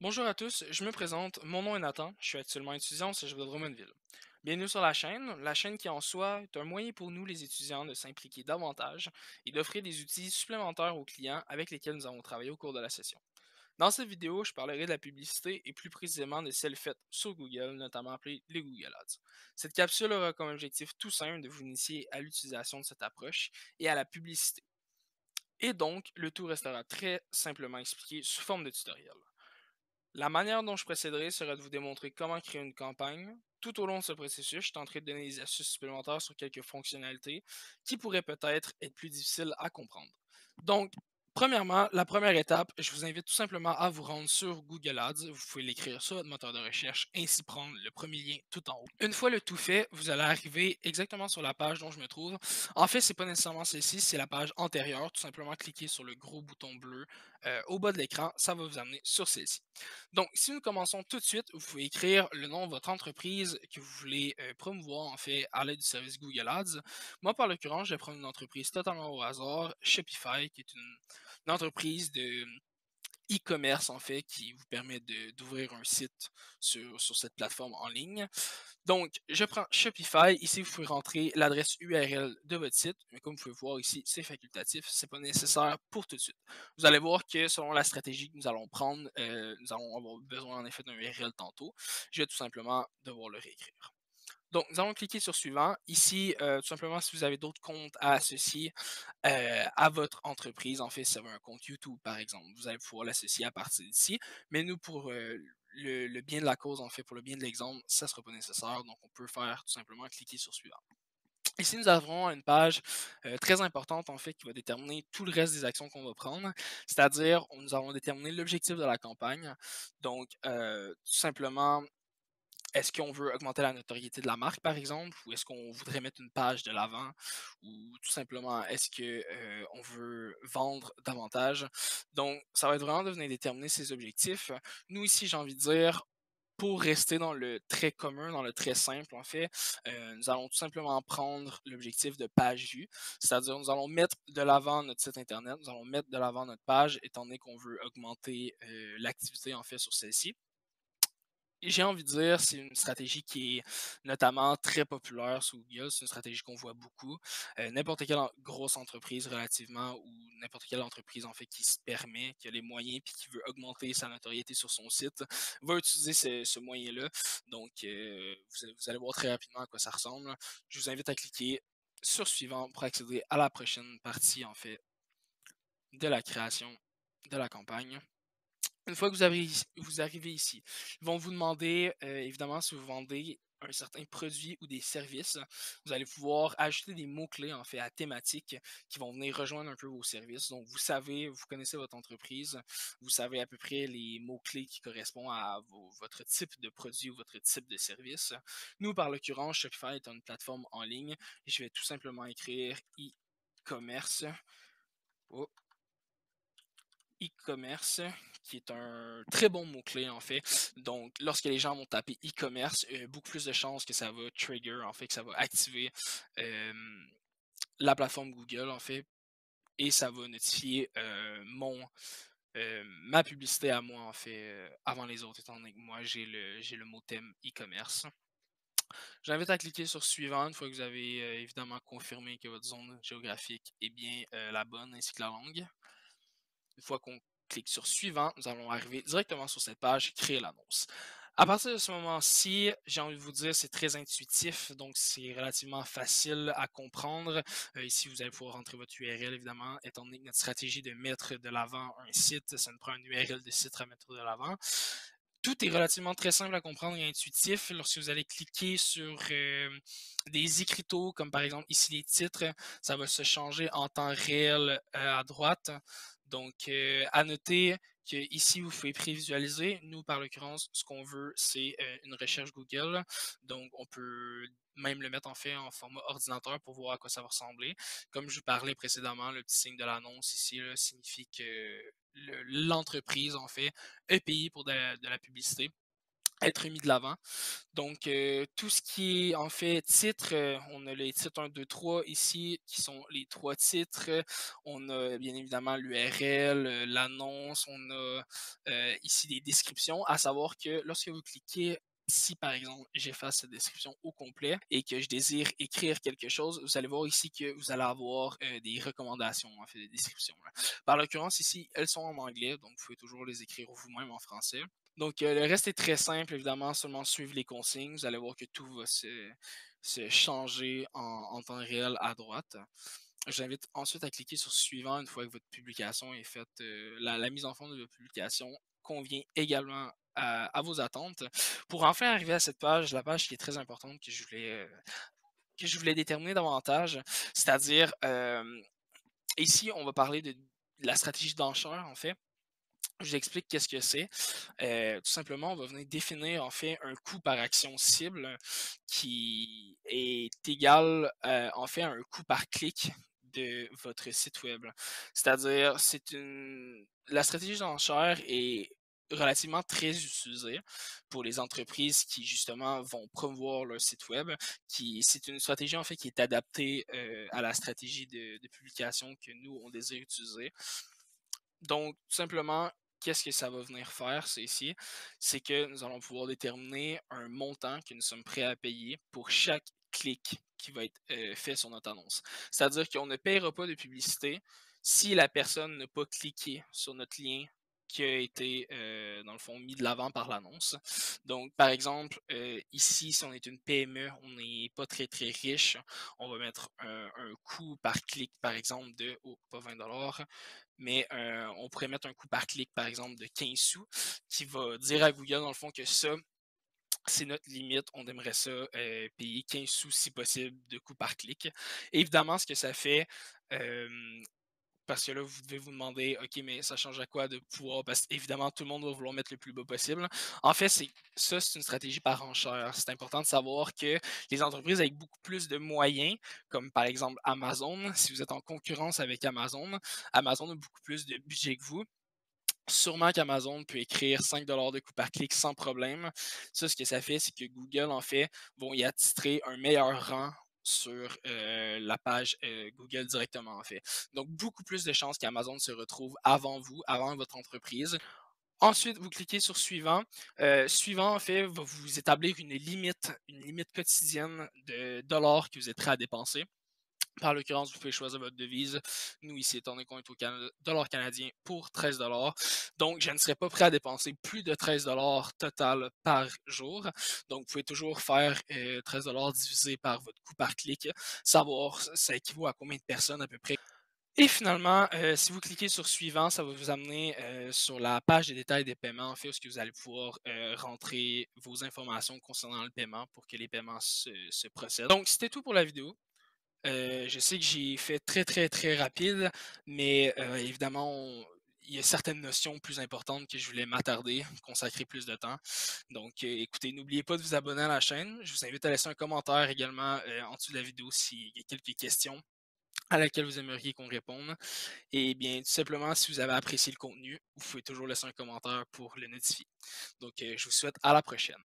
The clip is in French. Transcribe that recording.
Bonjour à tous, je me présente, mon nom est Nathan, je suis actuellement étudiant au Cégep de Drummondville. Bienvenue sur la chaîne qui en soi est un moyen pour nous les étudiants de s'impliquer davantage et d'offrir des outils supplémentaires aux clients avec lesquels nous avons travaillé au cours de la session. Dans cette vidéo, je parlerai de la publicité et plus précisément de celle faite sur Google, notamment appelée les Google Ads. Cette capsule aura comme objectif tout simple de vous initier à l'utilisation de cette approche et à la publicité. Et donc, le tout restera très simplement expliqué sous forme de tutoriel. La manière dont je procéderai sera de vous démontrer comment créer une campagne. Tout au long de ce processus, je tenterai de donner des astuces supplémentaires sur quelques fonctionnalités qui pourraient peut-être être plus difficiles à comprendre. Donc, premièrement, la première étape, je vous invite tout simplement à vous rendre sur Google Ads. Vous pouvez l'écrire sur votre moteur de recherche, ainsi prendre le premier lien tout en haut. Une fois le tout fait, vous allez arriver exactement sur la page dont je me trouve. En fait, c'est pas nécessairement celle-ci, c'est la page antérieure. Tout simplement cliquer sur le gros bouton bleu au bas de l'écran, ça va vous amener sur celle-ci. Donc, si nous commençons tout de suite, vous pouvez écrire le nom de votre entreprise que vous voulez promouvoir en fait à l'aide du service Google Ads. Moi, par l'occurrence, je vais prendre une entreprise totalement au hasard, Shopify, qui est une entreprise de e-commerce en fait qui vous permet d'ouvrir un site sur cette plateforme en ligne. Donc, je prends Shopify. Ici, vous pouvez rentrer l'adresse URL de votre site. Mais comme vous pouvez voir ici, c'est facultatif. Ce n'est pas nécessaire pour tout de suite. Vous allez voir que selon la stratégie que nous allons prendre, nous allons avoir besoin en effet d'un URL tantôt. Je vais tout simplement devoir le réécrire. Donc, nous allons cliquer sur suivant. Ici, tout simplement, si vous avez d'autres comptes à associer à votre entreprise, en fait, si vous avez un compte YouTube, par exemple, vous allez pouvoir l'associer à partir d'ici. Mais nous, pour le bien de la cause, en fait, pour le bien de l'exemple, ça ne sera pas nécessaire. Donc, on peut faire tout simplement cliquer sur suivant. Ici, nous avons une page très importante, en fait, qui va déterminer tout le reste des actions qu'on va prendre. C'est-à-dire, nous allons déterminer l'objectif de la campagne. Donc, tout simplement, est-ce qu'on veut augmenter la notoriété de la marque, par exemple, ou est-ce qu'on voudrait mettre une page de l'avant, ou tout simplement, est-ce que on veut vendre davantage? Donc, ça va être vraiment de venir déterminer ses objectifs. Nous, ici, j'ai envie de dire, pour rester dans le très commun, dans le très simple, en fait, nous allons tout simplement prendre l'objectif de page vue, c'est-à-dire nous allons mettre de l'avant notre site Internet, nous allons mettre de l'avant notre page, étant donné qu'on veut augmenter l'activité, en fait, sur celle-ci. J'ai envie de dire, c'est une stratégie qui est notamment très populaire sous Google. C'est une stratégie qu'on voit beaucoup. N'importe quelle grosse entreprise relativement ou n'importe quelle entreprise en fait qui se permet, qui a les moyens puis qui veut augmenter sa notoriété sur son site, va utiliser ce moyen-là. Donc, vous allez voir très rapidement à quoi ça ressemble. Je vous invite à cliquer sur suivant pour accéder à la prochaine partie en fait de la création de la campagne. Une fois que vous arrivez ici, ils vont vous demander, évidemment, si vous vendez un certain produit ou des services, vous allez pouvoir ajouter des mots-clés, en fait, à thématique qui vont venir rejoindre un peu vos services. Donc, vous savez, vous connaissez votre entreprise, vous savez à peu près les mots-clés qui correspondent à votre type de produit ou votre type de service. Nous, par l'occurrence, Shopify est une plateforme en ligne et je vais tout simplement écrire e-commerce. Oh, e-commerce, qui est un très bon mot-clé en fait. Donc, lorsque les gens vont taper e-commerce, beaucoup plus de chances que ça va trigger, en fait, que ça va activer euh, la plateforme Google en fait, et ça va notifier ma publicité à moi en fait avant les autres, étant donné que moi j'ai le mot thème e-commerce. J'invite à cliquer sur suivant une fois que vous avez évidemment confirmé que votre zone géographique est bien la bonne ainsi que la langue. Une fois qu'on clique sur suivant, nous allons arriver directement sur cette page, créer l'annonce. À partir de ce moment-ci, j'ai envie de vous dire, c'est très intuitif, donc c'est relativement facile à comprendre. Ici, vous allez pouvoir rentrer votre URL, évidemment, étant donné que notre stratégie de mettre de l'avant un site, ça nous prend un URL de site à mettre de l'avant. Tout est relativement très simple à comprendre et intuitif. Lorsque vous allez cliquer sur des écriteaux, comme par exemple ici les titres, ça va se changer en temps réel à droite. Donc, à noter que ici vous pouvez prévisualiser. Nous, par l'occurrence, ce qu'on veut, c'est une recherche Google. Donc, on peut même le mettre en fait en format ordinateur pour voir à quoi ça va ressembler. Comme je vous parlais précédemment, le petit signe de l'annonce ici là, signifie que l'entreprise, en fait, est payée pour de la publicité. être mis de l'avant. Donc, tout ce qui est en fait titres, on a les titres un 2 3 ici qui sont les 3 titres. On a bien évidemment l'URL, l'annonce, on a, ici des descriptions. À savoir que lorsque vous cliquez, si par exemple j'efface cette description au complet et que je désire écrire quelque chose, vous allez voir ici que vous allez avoir, des recommandations, en fait, des descriptions, là. Par l'occurrence ici, elles sont en anglais, donc vous pouvez toujours les écrire vous-même en français. Donc, le reste est très simple, évidemment, seulement suivre les consignes. Vous allez voir que tout va se changer en temps réel à droite. J'invite ensuite à cliquer sur suivant une fois que votre publication est faite. La mise en forme de votre publication convient également à vos attentes. Pour enfin arriver à cette page, la page qui est très importante que je voulais déterminer davantage, c'est-à-dire, ici, on va parler de la stratégie d'enchère, en fait. Je vous explique qu'est-ce que c'est. Tout simplement, on va venir définir en fait un coût par action cible qui est égal en fait à un coût par clic de votre site web. C'est-à-dire, la stratégie d'enchère est relativement très utilisée pour les entreprises qui justement vont promouvoir leur site web. C'est une stratégie en fait qui est adaptée à la stratégie de publication que nous on désire utiliser. Donc, tout simplement, qu'est-ce que ça va venir faire, c'est ici? C'est que nous allons pouvoir déterminer un montant que nous sommes prêts à payer pour chaque clic qui va être fait sur notre annonce. C'est-à-dire qu'on ne paiera pas de publicité si la personne n'a pas cliqué sur notre lien qui a été, dans le fond, mis de l'avant par l'annonce. Donc, par exemple, ici, si on est une PME, on n'est pas très, très riche, on va mettre un coût par clic, par exemple, de, oh, pas 20 mais on pourrait mettre un coût par clic, par exemple, de 15 sous, qui va dire à Google, dans le fond, que ça, c'est notre limite. On aimerait ça payer 15 sous, si possible, de coût par clic. Évidemment, ce que ça fait, euh, parce que là, vous devez vous demander, OK, mais ça change à quoi de pouvoir, parce qu'évidemment, tout le monde va vouloir mettre le plus bas possible. En fait, c'est une stratégie par enchère. C'est important de savoir que les entreprises avec beaucoup plus de moyens, comme par exemple Amazon, si vous êtes en concurrence avec Amazon, Amazon a beaucoup plus de budget que vous. Sûrement qu'Amazon peut écrire 5 de coût par clic sans problème. Ça, ce que ça fait, c'est que Google, en fait, vont y attitrer un meilleur rang sur la page Google directement, en fait. Donc, beaucoup plus de chances qu'Amazon se retrouve avant vous, avant votre entreprise. Ensuite, vous cliquez sur suivant. Suivant, en fait, va vous établir une limite quotidienne de dollars que vous êtes prêt à dépenser. Par l'occurrence, vous pouvez choisir votre devise. Nous, ici, étant donné qu'on est au dollar canadien pour 13 donc, je ne serais pas prêt à dépenser plus de 13 total par jour. Donc, vous pouvez toujours faire 13 divisé par votre coût par clic, savoir ça équivaut à combien de personnes à peu près. Et finalement, si vous cliquez sur suivant, ça va vous amener sur la page des détails des paiements, en fait, où est-ce que vous allez pouvoir rentrer vos informations concernant le paiement pour que les paiements se procèdent. Donc, c'était tout pour la vidéo. Je sais que j'ai fait très, très, très rapide, mais évidemment, il y a certaines notions plus importantes que je voulais m'attarder, consacrer plus de temps. Donc, écoutez, n'oubliez pas de vous abonner à la chaîne. Je vous invite à laisser un commentaire également en dessous de la vidéo s'il y a quelques questions à laquelle vous aimeriez qu'on réponde. Et bien, tout simplement, si vous avez apprécié le contenu, vous pouvez toujours laisser un commentaire pour le notifier. Donc, je vous souhaite à la prochaine.